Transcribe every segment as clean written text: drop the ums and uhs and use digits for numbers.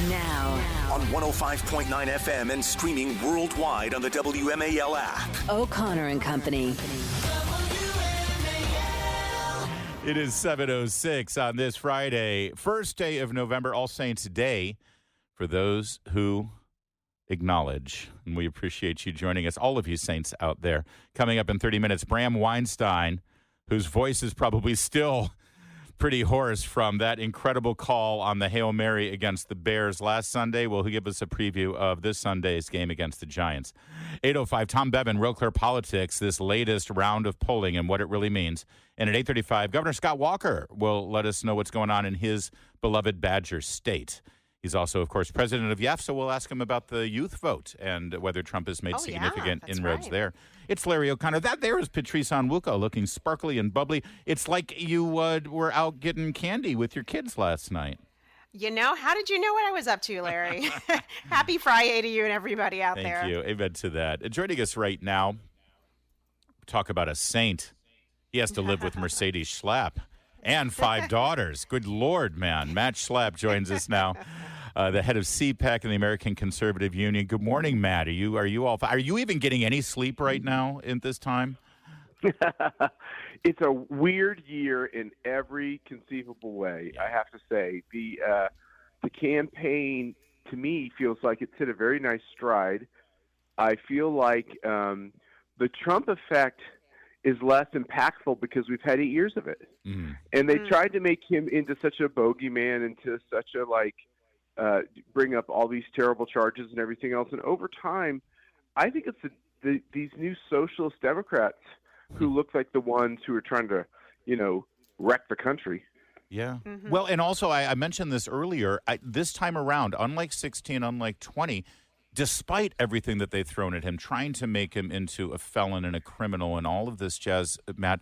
Now. On 105.9 FM and streaming worldwide on the WMAL app. O'Connor and Company. It is 7:06 on this Friday, first day of November, All Saints Day, for those who acknowledge. And we appreciate you joining us, all of you saints out there. Coming up in 30 minutes, Bram Weinstein, whose voice is probably still pretty hoarse from that incredible call on the Hail Mary against the Bears last Sunday. Will he give us a preview of this Sunday's game against the Giants? 8:05, Tom Bevan, Real Clear Politics, this latest round of polling and what it really means. And at 8:35, Governor Scott Walker will let us know what's going on in his beloved Badger State. He's also, of course, president of YEF, so we'll ask him about the youth vote and whether Trump has made significant inroads there. It's Larry O'Connor. That there is Patrice Onwuka, looking sparkly and bubbly. It's like you were out getting candy with your kids last night. You know, how did you know what I was up to, Larry? Happy Friday to you and everybody out there. Thank you. Amen to that. Joining us right now, talk about a saint. He has to live with Mercedes Schlapp and 5 daughters. Good Lord, man. Matt Schlapp joins us now, the head of CPAC in the American Conservative Union. Good morning, Matt. Are you even getting any sleep right now at this time? It's a weird year in every conceivable way, I have to say. The campaign, to me, feels like it's hit a very nice stride. I feel like the Trump effect is less impactful because we've had 8 years of it. And they tried to make him into such a bogeyman, into such a, bring up all these terrible charges and everything else. And over time, I think it's these new socialist Democrats who look like the ones who are trying to, wreck the country. Yeah. Well, and also, I mentioned this earlier, this time around, unlike 16, unlike 20, despite everything that they've thrown at him, trying to make him into a felon and a criminal and all of this jazz, Matt,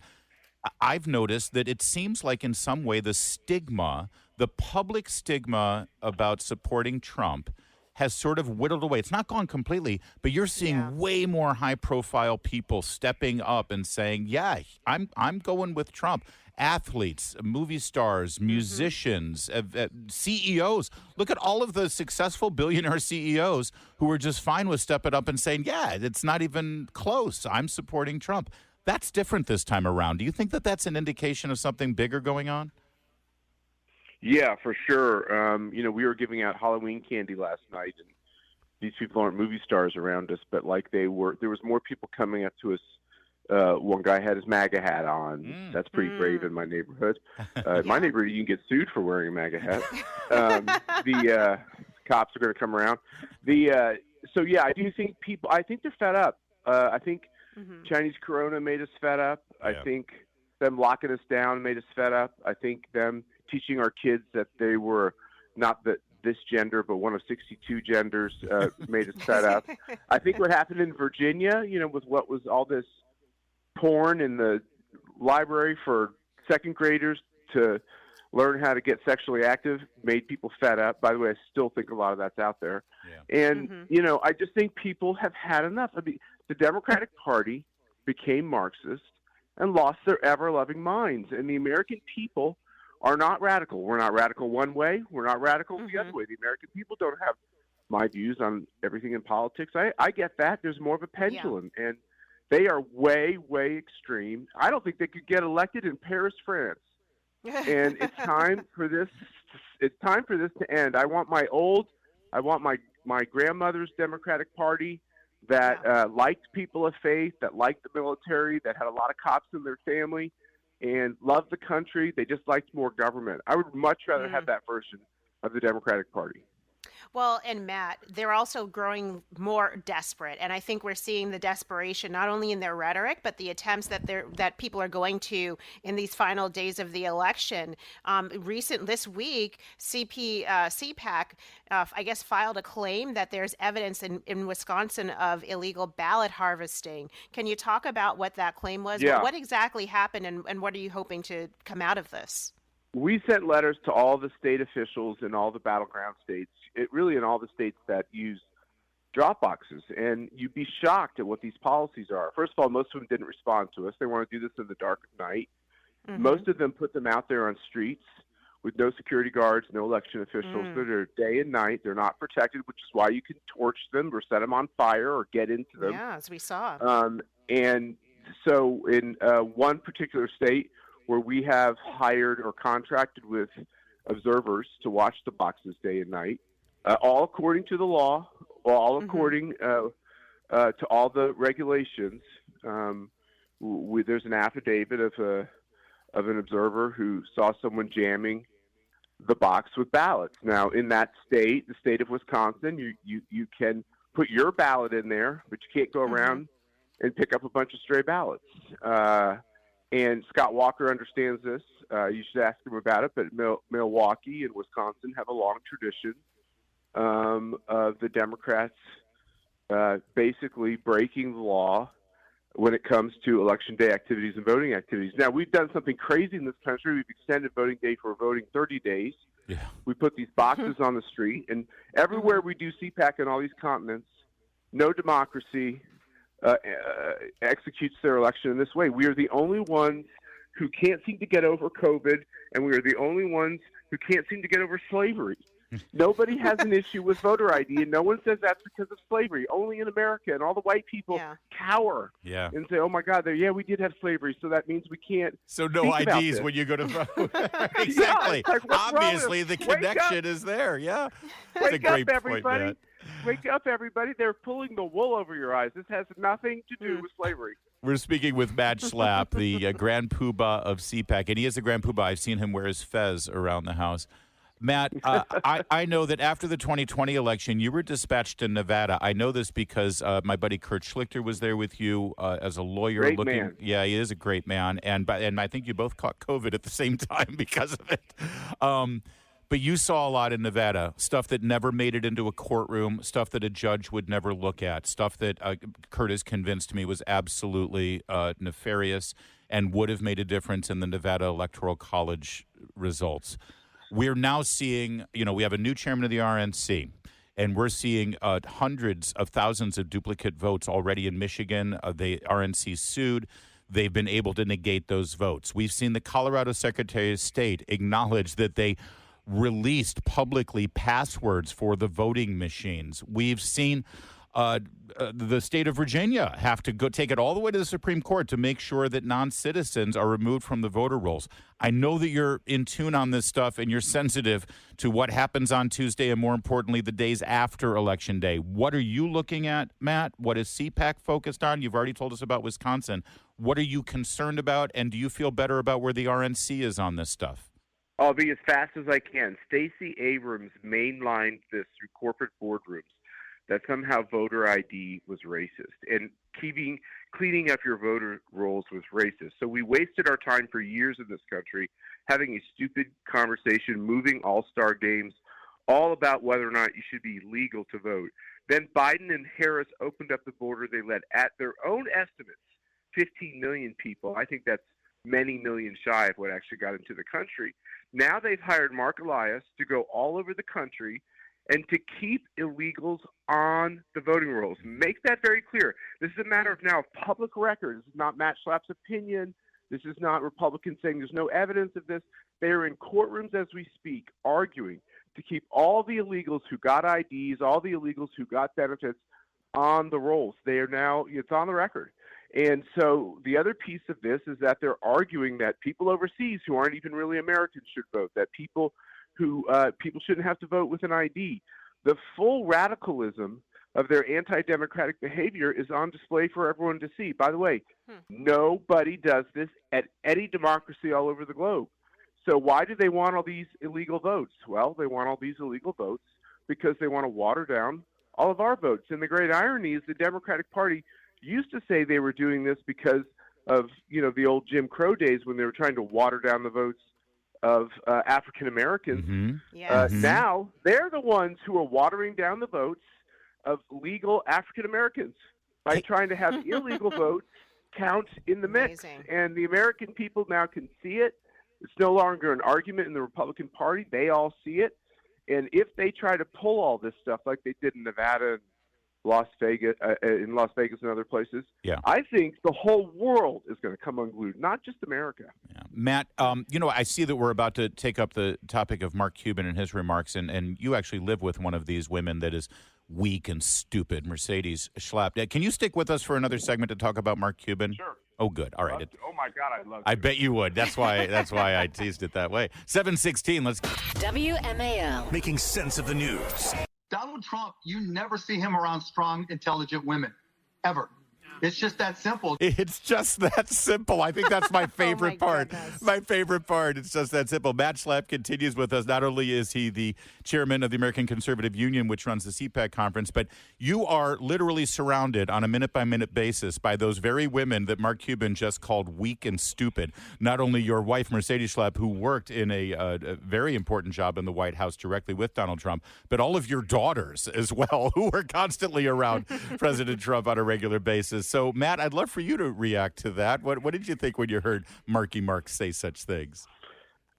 I've noticed that it seems like in some way the public stigma about supporting Trump has sort of whittled away. It's not gone completely, but you're seeing way more high-profile people stepping up and saying, yeah, I'm going with Trump. Athletes, movie stars, musicians, CEOs. Look at all of the successful billionaire CEOs who are just fine with stepping up and saying, yeah, it's not even close. I'm supporting Trump. That's different this time around. Do you think that that's an indication of something bigger going on? Yeah, for sure. We were giving out Halloween candy last night, and these people aren't movie stars around us, but there was more people coming up to us. One guy had his MAGA hat on. That's pretty brave in my neighborhood. My neighborhood, you can get sued for wearing a MAGA hat. The cops are going to come around. I do think I think they're fed up. I think Chinese Corona made us fed up. I think them locking us down made us fed up. I think them teaching our kids that they were not this gender, but one of 62 genders made us fed up. I think what happened in Virginia, with what was all this porn in the library for second graders to learn how to get sexually active, made people fed up. By the way, I still think a lot of that's out there. Yeah. And, I just think people have had enough. I mean, the Democratic Party became Marxist and lost their ever-loving minds. And the American people are not radical. We're not radical one way. We're not radical the other way. The American people don't have my views on everything in politics. I get that. There's more of a pendulum. Yeah. And they are way, way extreme. I don't think they could get elected in Paris, France. And it's time for this. It's time for this to end. I want my grandmother's Democratic Party that liked people of faith, that liked the military, that had a lot of cops in their family, and loved the country. They just liked more government. I would much rather have that version of the Democratic Party. Well, and Matt, they're also growing more desperate, and I think we're seeing the desperation not only in their rhetoric, but the attempts that people are going to in these final days of the election. This week, CPAC, I guess, filed a claim that there's evidence in Wisconsin of illegal ballot harvesting. Can you talk about what that claim was? Yeah. What exactly happened, and what are you hoping to come out of this? We sent letters to all the state officials in all the battleground states, really in all the states that use drop boxes, and you'd be shocked at what these policies are. First of all, most of them didn't respond to us. They want to do this in the dark of night. Most of them put them out there on streets with no security guards, no election officials. They're day and night. They're not protected, which is why you can torch them or set them on fire or get into them. Yeah, as we saw. And so in one particular state where we have hired or contracted with observers to watch the boxes day and night, all according to the law, all according to all the regulations. There's an affidavit of an observer who saw someone jamming the box with ballots. Now, in that state, the state of Wisconsin, you can put your ballot in there, but you can't go around and pick up a bunch of stray ballots. And Scott Walker understands this. You should ask him about it. But Milwaukee and Wisconsin have a long tradition of the Democrats basically breaking the law when it comes to Election Day activities and voting activities. Now, we've done something crazy in this country. We've extended voting day for voting 30 days. Yeah. We put these boxes on the street. And everywhere we do CPAC in all these continents, no democracy executes their election in this way. We are the only ones who can't seem to get over COVID, and we are the only ones who can't seem to get over slavery. Nobody has an issue with voter ID, and no one says that's because of slavery. Only in America, and all the white people cower and say, "Oh my God, we did have slavery, so that means we can't." So no IDs when you go to vote. Exactly. Like, obviously, the connection is there. Yeah, that's a great point, Matt. Wake up, everybody! They're pulling the wool over your eyes. This has nothing to do with slavery. We're speaking with Matt Schlapp, the Grand Poobah of CPAC, and he is a Grand Poobah. I've seen him wear his fez around the house. Matt, I know that after the 2020 election, you were dispatched to Nevada. I know this because my buddy Kurt Schlichter was there with you as a lawyer. Great man. Yeah, he is a great man, and I think you both caught COVID at the same time because of it. But you saw a lot in Nevada, stuff that never made it into a courtroom, stuff that a judge would never look at, stuff that Kurt is convinced me was absolutely nefarious and would have made a difference in the Nevada Electoral College results. We're now seeing, we have a new chairman of the RNC, and we're seeing hundreds of thousands of duplicate votes already in Michigan. The RNC sued. They've been able to negate those votes. We've seen the Colorado Secretary of State acknowledge that they released publicly passwords for the voting machines. We've seen the state of Virginia have to go take it all the way to the Supreme Court to make sure that non-citizens are removed from the voter rolls. I know that you're in tune on this stuff and you're sensitive to what happens on Tuesday and, more importantly, the days after Election Day. What are you looking at, Matt? What is CPAC focused on? You've already told us about Wisconsin. What are you concerned about, and do you feel better about where the RNC is on this stuff? I'll be as fast as I can. Stacey Abrams mainlined this through corporate boardrooms, that somehow voter ID was racist, and cleaning up your voter rolls was racist. So we wasted our time for years in this country having a stupid conversation, moving all-star games, all about whether or not you should be legal to vote. Then Biden and Harris opened up the border. They let, at their own estimates, 15 million people. I think that's many millions shy of what actually got into the country. Now they've hired Mark Elias to go all over the country and to keep illegals on the voting rolls. Make that very clear. This is a matter of now public record. This is not Matt Schlapp's opinion. This is not Republicans saying there's no evidence of this. They are in courtrooms as we speak arguing to keep all the illegals who got IDs, all the illegals who got benefits on the rolls. They are now, it's on the record. And so the other piece of this is that they're arguing that people overseas who aren't even really Americans should vote, that people shouldn't have to vote with an ID. The full radicalism of their anti-democratic behavior is on display for everyone to see. By the way, nobody does this at any democracy all over the globe. So why do they want all these illegal votes? Well, they want all these illegal votes because they want to water down all of our votes. And the great irony is the Democratic Party used to say they were doing this because of, the old Jim Crow days when they were trying to water down the votes of African Americans. Now they're the ones who are watering down the votes of legal African Americans by trying to have illegal votes count in the mix. Amazing. And the American people now can see it. It's no longer an argument in the Republican Party. They all see it. And if they try to pull all this stuff like they did in Nevada and Las Vegas and other places. Yeah. I think the whole world is going to come unglued, not just America. Yeah. Matt, I see that we're about to take up the topic of Mark Cuban and his remarks, and you actually live with one of these women that is weak and stupid, Mercedes Schlapp. Can you stick with us for another segment to talk about Mark Cuban? Sure. Oh, good. All right. Oh my God, I'd love to. I bet you would. That's why I teased it that way. 7:16. Let's go. WMAL. Making sense of the news. Donald Trump, you never see him around strong, intelligent women, ever. It's just that simple. It's just that simple. I think that's my favorite part. Goodness. My favorite part. It's just that simple. Matt Schlapp continues with us. Not only is he the chairman of the American Conservative Union, which runs the CPAC conference, but you are literally surrounded on a minute-by-minute basis by those very women that Mark Cuban just called weak and stupid. Not only your wife, Mercedes Schlapp, who worked in a very important job in the White House directly with Donald Trump, but all of your daughters as well, who were constantly around President Trump on a regular basis. So, Matt, I'd love for you to react to that. What did you think when you heard Marky Mark say such things?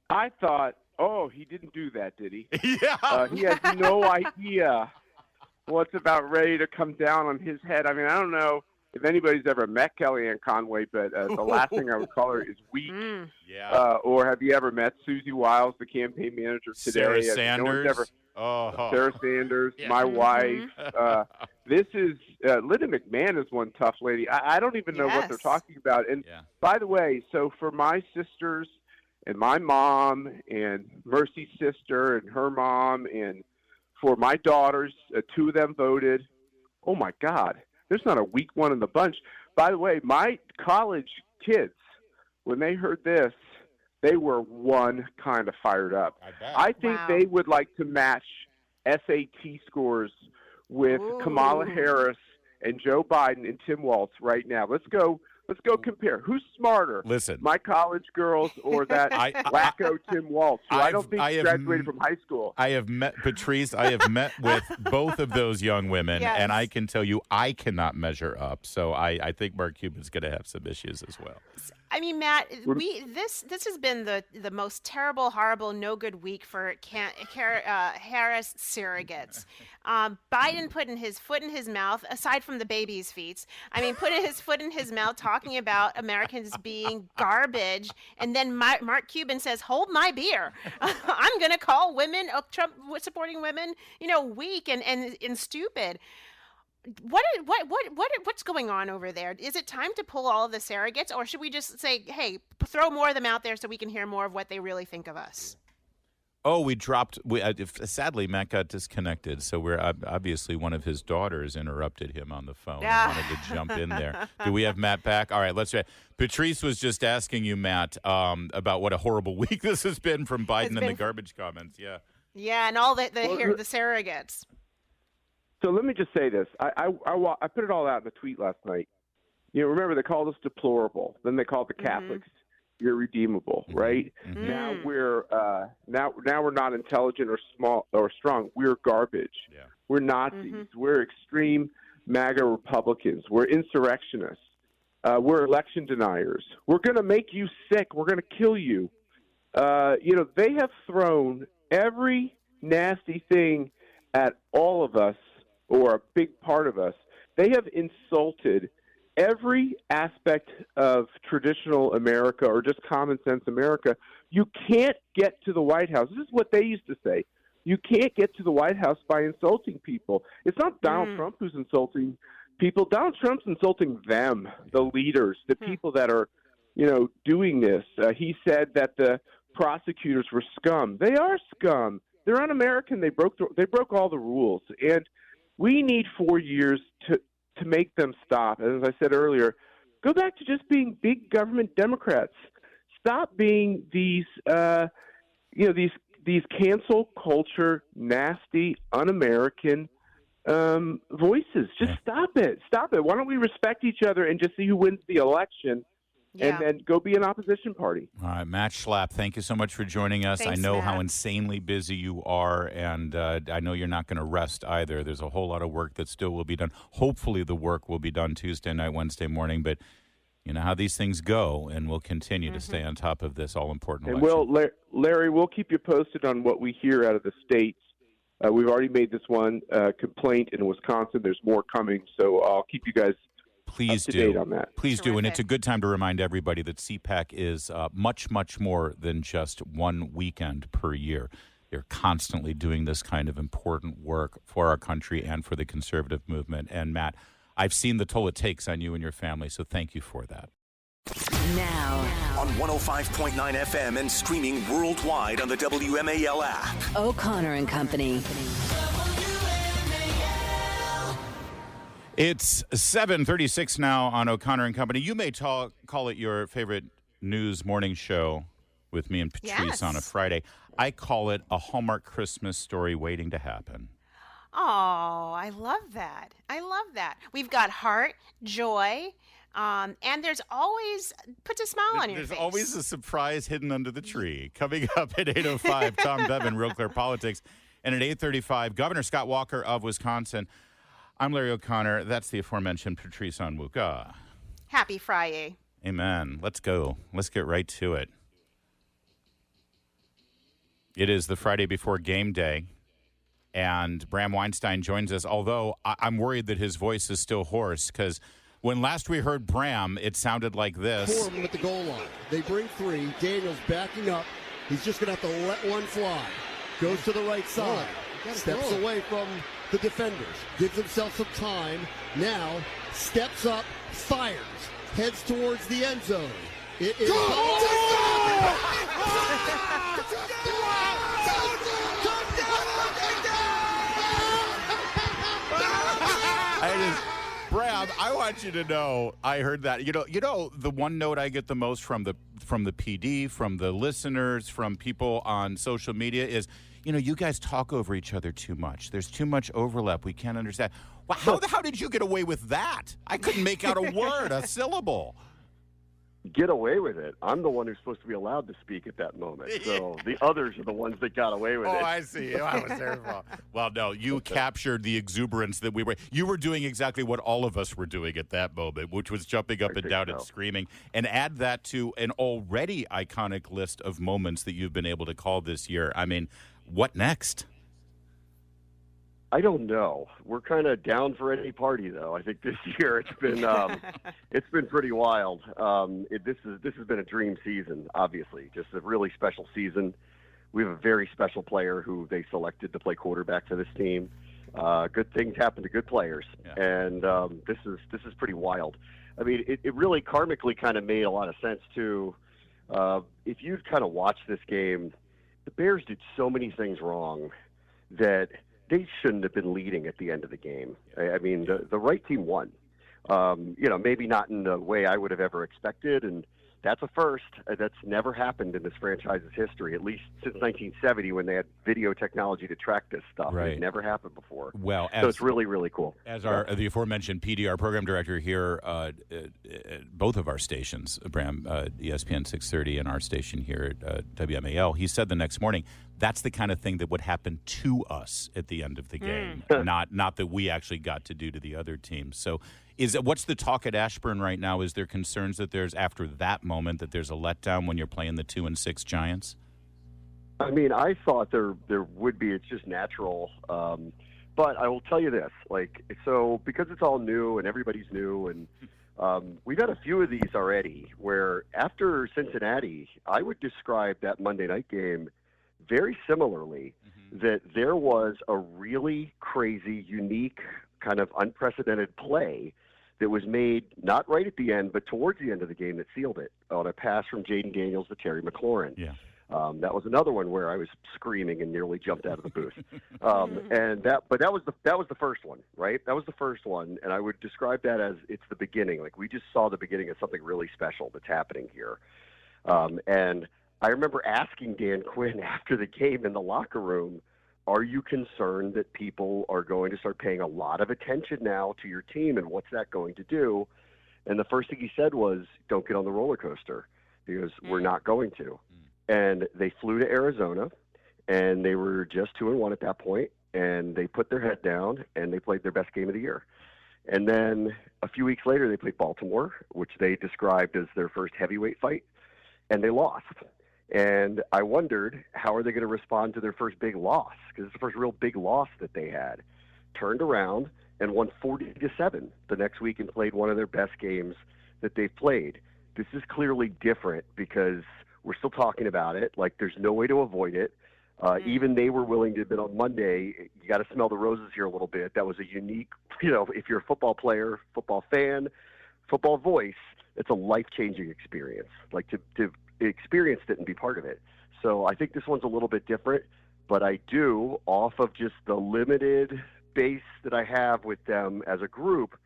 I thought, oh, he didn't do that, did he? Yeah. He has no idea what's about ready to come down on his head. I mean, I don't know if anybody's ever met Kellyanne Conway, but the last thing I would call her is weak. Yeah. Or have you ever met Susie Wiles, the campaign manager today? Sarah Sanders. Sarah Sanders, Yeah. my wife. This is Linda McMahon is one tough lady. I don't even know what they're talking about. And by the way, so for my sisters and my mom and Mercy's sister and her mom, and for my daughters, two of them voted. Oh my God, there's not a weak one in the bunch. By the way, my college kids, when they heard this, they were one kind of fired up. I think they would like to match SAT scores with Kamala Harris and Joe Biden and Tim Walz right now. Let's go compare. Who's smarter? Listen. My college girls or that wacko Tim Walz, who I don't think graduated from high school. I have met Patrice. I have met with both of those young women, and I can tell you I cannot measure up. So I think Mark Cuban's going to have some issues as well. I mean, Matt, this has been the most terrible, horrible, no good week for Harris surrogates. Biden putting his foot in his mouth, aside from the baby's feet. I mean, putting his foot in his mouth, talking about Americans being garbage, and then Mark Cuban says, "Hold my beer. I'm going to call women, Trump supporting women, weak and stupid." What's going on over there? Is it time to pull all of the surrogates, or should we just say, hey, throw more of them out there so we can hear more of what they really think of us? Oh, we dropped. Sadly, Matt got disconnected, so we're obviously one of his daughters interrupted him on the phone and wanted to jump in there. Do we have Matt back? All right, let's try. Patrice was just asking you, Matt, about what a horrible week this has been from Biden and the garbage comments. Yeah. Yeah, and all the surrogates. So let me just say this. I put it all out in a tweet last night. Remember they called us deplorable. Then they called the Catholics irredeemable, right? Mm-hmm. Now we're now we're not intelligent or small or strong. We're garbage. Yeah. We're Nazis. We're extreme MAGA Republicans. We're insurrectionists. We're election deniers. We're going to make you sick. We're going to kill you. They have thrown every nasty thing at all of us, or a big part of us. They have insulted every aspect of traditional America or just common sense America. You can't get to the White House. This is what they used to say. You can't get to the White House by insulting people. It's not Donald Trump who's insulting people. Donald Trump's insulting them, the leaders, the people that are, doing this. He said that the prosecutors were scum. They are scum. They're un-American. They broke all the rules. And we need 4 years to make them stop. And as I said earlier, go back to just being big government Democrats. Stop being these cancel culture, nasty, un-American voices. Just stop it. Stop it. Why don't we respect each other and just see who wins the election? And then go be an opposition party. All right, Matt Schlapp, thank you so much for joining us. Thanks, I know Matt. how insanely busy you are, and I know you're not going to rest either. There's a whole lot of work that still will be done. Hopefully the work will be done Tuesday night, Wednesday morning, but you know how these things go, and we'll continue to stay on top of this all-important election. And Larry, we'll keep you posted on what we hear out of the states We've already made this one complaint in Wisconsin. There's more coming, so I'll keep you guys Please up to date do. on that. Please do. And it's a good time to remind everybody that CPAC is much, much more than just one weekend per year. They're constantly doing this kind of important work for our country and for the conservative movement. And, Matt, I've seen the toll it takes on you and your family, so thank you for that. Now, on 105.9 FM and streaming worldwide on the WMAL app. O'Connor and Company. It's 7:36 now on O'Connor and Company. You may call it your favorite news morning show with me and Patrice on a Friday. I call it a Hallmark Christmas story waiting to happen. Oh, I love that. I love that. We've got heart, joy, and there's always puts a smile on your face. There's always a surprise hidden under the tree. Coming up at 8:05, Tom Bevan, Real Clear Politics. And at 8:35, Governor Scott Walker of Wisconsin. I'm Larry O'Connor. That's the aforementioned Patrice Onwuka. Happy Friday. Amen. Let's go. Let's get right to it. It is the Friday before game day, and Bram Weinstein joins us, although I'm worried that his voice is still hoarse, because when last we heard Bram, it sounded like this. 4 of them at the goal line. They bring 3. Daniels backing up. He's just going to have to let one fly. Goes to the right side. Steps away from the defenders. Gives himself some time. Now steps up, fires. Heads towards the end zone. It is... Bram, I want you to know, I heard that. You know, the one note I get the most from the PD, from the listeners, from people on social media is, you guys talk over each other too much. There's too much overlap. We can't understand. Well, how did you get away with that? I couldn't make out a word, a syllable. Get away with it. I'm the one who's supposed to be allowed to speak at that moment. So the others are the ones that got away with it. Oh, I see. I was terrible. Well, no, you captured the exuberance that you were doing exactly what all of us were doing at that moment, which was jumping up and down and screaming. And add that to an already iconic list of moments that you've been able to call this year. I mean, what next? I don't know. We're kind of down for any party, though. I think this year it's been pretty wild. This has been a dream season, obviously, just a really special season. We have a very special player who they selected to play quarterback for this team. Good things happen to good players, and this is pretty wild. I mean, it really karmically kind of made a lot of sense too. If you'd kind of watched this game, the Bears did so many things wrong that they shouldn't have been leading at the end of the game. I mean, the right team won. Maybe not in the way I would have ever expected, and that's a first. That's never happened in this franchise's history, at least since 1970 when they had video technology to track this stuff. Right. It never happened before. Well, so it's really, really cool. As the aforementioned PD, our program director here, both of our stations, Bram, ESPN 630 and our station here at WMAL, he said the next morning, that's the kind of thing that would happen to us at the end of the game, not that we actually got to do to the other team. So what's the talk at Ashburn right now? Is there concerns that there's, after that moment, that there's a letdown when you're playing the 2-6 Giants? I mean, I thought there would be. It's just natural. But I will tell you this, because it's all new and everybody's new, and we've had a few of these already where after Cincinnati, I would describe that Monday night game very similarly, that there was a really crazy, unique, kind of unprecedented play that was made not right at the end, but towards the end of the game that sealed it on a pass from Jaden Daniels to Terry McLaurin. Yeah. That was another one where I was screaming and nearly jumped out of the booth. But that was the first one, right? That was the first one, and I would describe that as it's the beginning. Like, we just saw the beginning of something really special that's happening here. And I remember asking Dan Quinn after the game in the locker room, are you concerned that people are going to start paying a lot of attention now to your team, and what's that going to do? And the first thing he said was, don't get on the roller coaster, because we're not going to. And they flew to Arizona, and they were just 2-1 at that point, and they put their head down, and they played their best game of the year. And then a few weeks later, they played Baltimore, which they described as their first heavyweight fight, and they lost. And I wondered, how are they going to respond to their first big loss? Because it's the first real big loss that they had. Turned around and won 40-7 the next week and played one of their best games that they've played. This is clearly different because we're still talking about it. Like, there's no way to avoid it. Even they were willing to admit on Monday, you got to smell the roses here a little bit. That was a unique, if you're a football player, football fan, football voice, it's a life-changing experience. Like, to experience it and be part of it. So I think this one's a little bit different, but I do, off of just the limited base that I have with them as a group,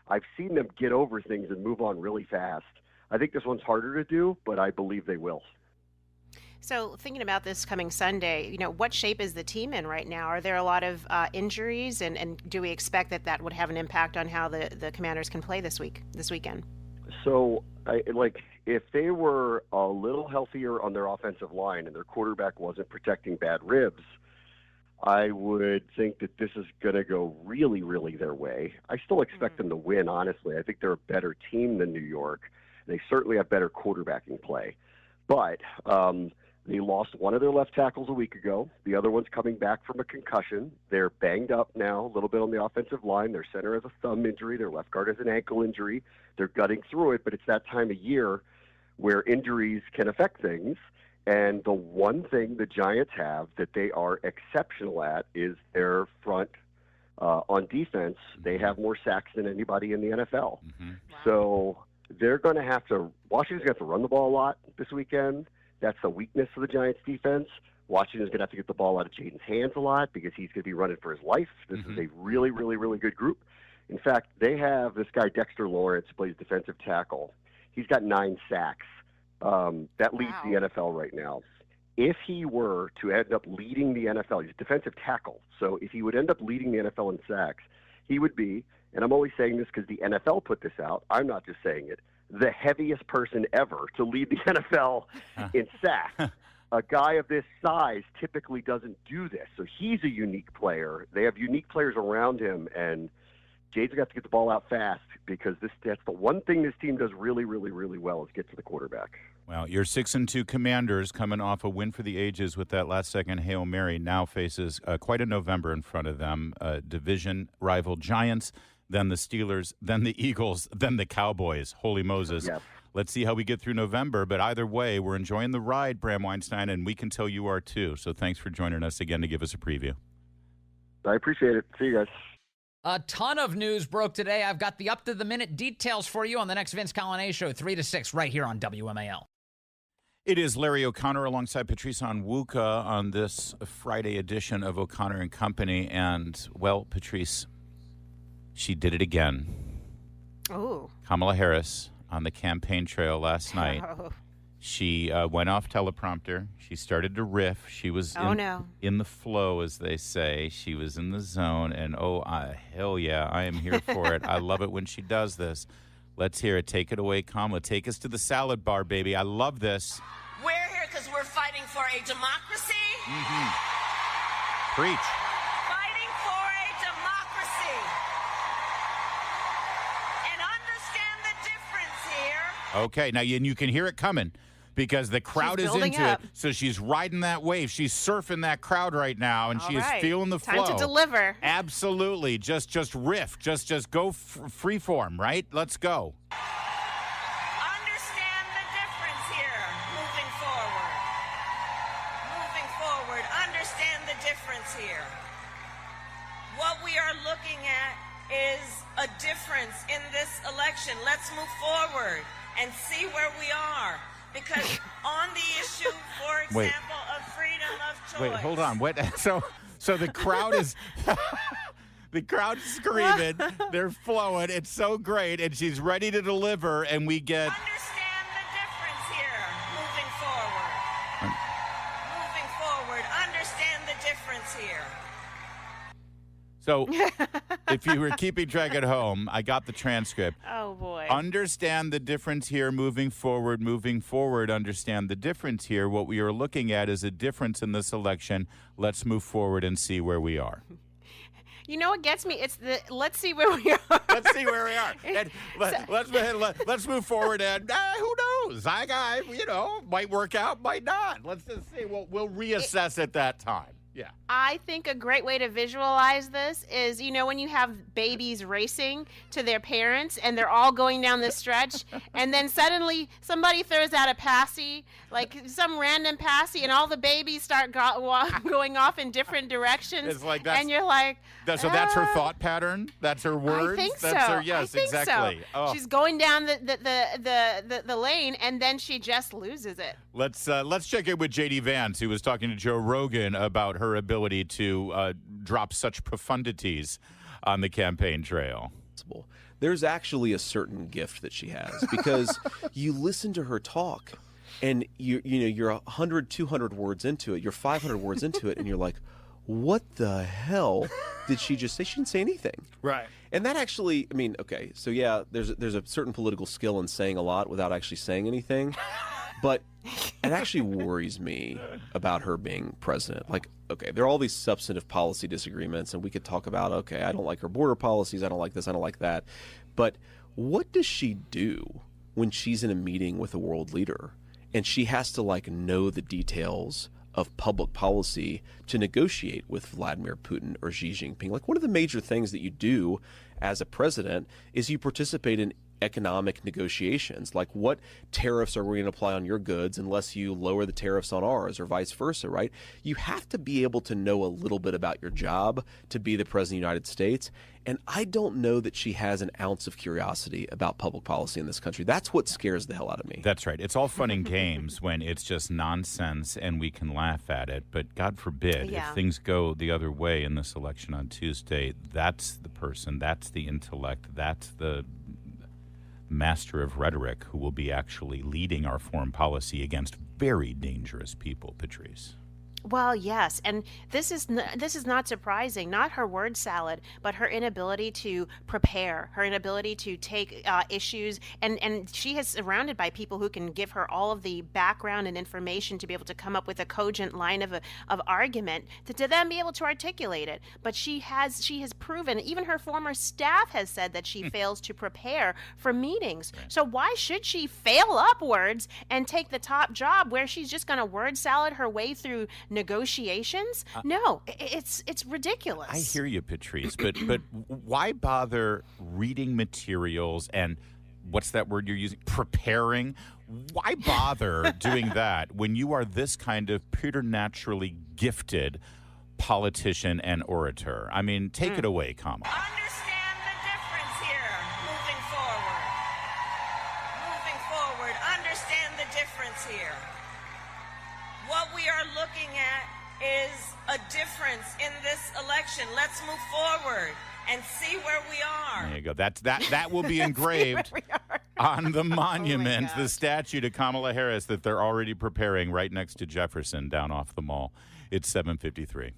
I've seen them get over things and move on really fast. I think this one's harder to do, but I believe they will. So thinking about this coming Sunday, what shape is the team in right now? Are there a lot of injuries, and do we expect that would have an impact on how the Commanders can play this weekend? So, if they were a little healthier on their offensive line and their quarterback wasn't protecting bad ribs, I would think that this is going to go really, really their way. I still expect them to win, honestly. I think they're a better team than New York. They certainly have better quarterbacking play. But they lost one of their left tackles a week ago. The other one's coming back from a concussion. They're banged up now a little bit on the offensive line. Their center has a thumb injury. Their left guard has an ankle injury. They're gutting through it, but it's that time of year where injuries can affect things. And the one thing the Giants have that they are exceptional at is their front on defense. They have more sacks than anybody in the NFL. Mm-hmm. Wow. So they're going to have to – Washington's going to have to run the ball a lot this weekend. That's the weakness of the Giants' defense. Washington's going to have to get the ball out of Jaden's hands a lot because he's going to be running for his life. This is a really, really, really good group. In fact, they have this guy, Dexter Lawrence, who plays defensive tackle. He's got 9 sacks. That leads the NFL right now. If he were to end up leading the NFL, he's a defensive tackle. So if he would end up leading the NFL in sacks, he would be, and I'm always saying this because the NFL put this out, I'm not just saying it, the heaviest person ever to lead the NFL in sacks. A guy of this size typically doesn't do this. So he's a unique player. They have unique players around him, and Jade's got to get the ball out fast because that's the one thing this team does really, really, really well is get to the quarterback. Well, your 6-2 Commanders, coming off a win for the ages with that last-second Hail Mary, now faces quite a November in front of them. Division rival Giants, then the Steelers, then the Eagles, then the Cowboys. Holy Moses. Yes. Let's see how we get through November. But either way, we're enjoying the ride, Bram Weinstein, and we can tell you are too. So thanks for joining us again to give us a preview. I appreciate it. See you guys. A ton of news broke today. I've got the up-to-the-minute details for you on the next Vince Colonnese Show, 3 to 6, right here on WMAL. It is Larry O'Connor alongside Patrice Onwuka on this Friday edition of O'Connor and Company. And, well, Patrice, she did it again. Oh. Kamala Harris on the campaign trail last night. Oh. She went off teleprompter. She started to riff. She was in the flow, as they say. She was in the zone. And, hell yeah, I am here for it. I love it when she does this. Let's hear it. Take it away, Kamala. Take us to the salad bar, baby. I love this. We're here because we're fighting for a democracy. Mm-hmm. Preach. Fighting for a democracy. And understand the difference here. Okay, now you can hear it coming because the crowd is into it. So she's riding that wave. She's surfing that crowd right now, and she is feeling the flow. Time to deliver. Absolutely. Just riff. Just go free form, right? Let's go. Understand the difference here. Moving forward. Moving forward. Understand the difference here. What we are looking at is a difference in this election. Let's move forward and see where we are. Because on the issue, for example, of freedom of choice. Wait, hold on. What? So the crowd is the crowd's screaming. They're flowing. It's so great, and she's ready to deliver. And we get. Understand the difference here. Moving forward. Moving forward. Understand the difference here. So, if you were keeping track at home, I got the transcript. Oh, boy. Understand the difference here, moving forward, understand the difference here. What we are looking at is a difference in this election. Let's move forward and see where we are. You know what gets me? It's the let's see where we are. Let's see where we are. And let's move forward. And who knows? Guy, might work out, might not. Let's just see. We'll reassess at that time. Yeah. I think a great way to visualize this is, when you have babies racing to their parents and they're all going down this stretch, and then suddenly somebody throws out a passy, like some random passy, and all the babies start going off in different directions. It's like and you're like, so that's her thought pattern. That's her words. I think that's so. her. Yes, I think exactly. So. Oh. She's going down the lane, and then she just loses it. Let's check in with JD Vance, who was talking to Joe Rogan about her ability to drop such profundities on the campaign trail. There's actually a certain gift that she has, because you listen to her talk and you're 100, 200 words into it, you're 500 words into it, and you're like, what the hell did she just say? She didn't say anything. Right. And that actually, okay, so yeah, there's a certain political skill in saying a lot without actually saying anything. But it actually worries me about her being president. Like, okay, there are all these substantive policy disagreements, and we could talk about, okay, I don't like her border policies, I don't like this, I don't like that. But what does she do when she's in a meeting with a world leader and she has to, know the details of public policy to negotiate with Vladimir Putin or Xi Jinping? Like, one of the major things that you do as a president is you participate in economic negotiations, like what tariffs are we going to apply on your goods unless you lower the tariffs on ours, or vice versa, right? You have to be able to know a little bit about your job to be the president of the United States. And I don't know that she has an ounce of curiosity about public policy in this country. That's what scares the hell out of me. That's right. It's all fun and games when it's just nonsense and we can laugh at it. But God forbid, if things go the other way in this election on Tuesday, that's the person, that's the intellect, that's the master of rhetoric who will be actually leading our foreign policy against very dangerous people, Patrice. Well, yes, and this is not surprising. Not her word salad, but her inability to prepare, her inability to take issues, and she is surrounded by people who can give her all of the background and information to be able to come up with a cogent line of argument to then be able to articulate it. But she has proven, even her former staff has said that she fails to prepare for meetings. Right. So why should she fail upwards and take the top job where she's just going to word salad her way through negotiations? No, it's ridiculous. I hear you, Patrice, but why bother reading materials and what's that word you're using? Preparing? Why bother doing that when you are this kind of preternaturally gifted politician and orator? I mean, take it away, Kamala. Understand the difference here. Moving forward, understand the difference here. What we are looking at is a difference in this election. Let's move forward and see where we are. There you go. That will be engraved on the monument, the statue to Kamala Harris that they're already preparing right next to Jefferson down off the mall. It's 7:53.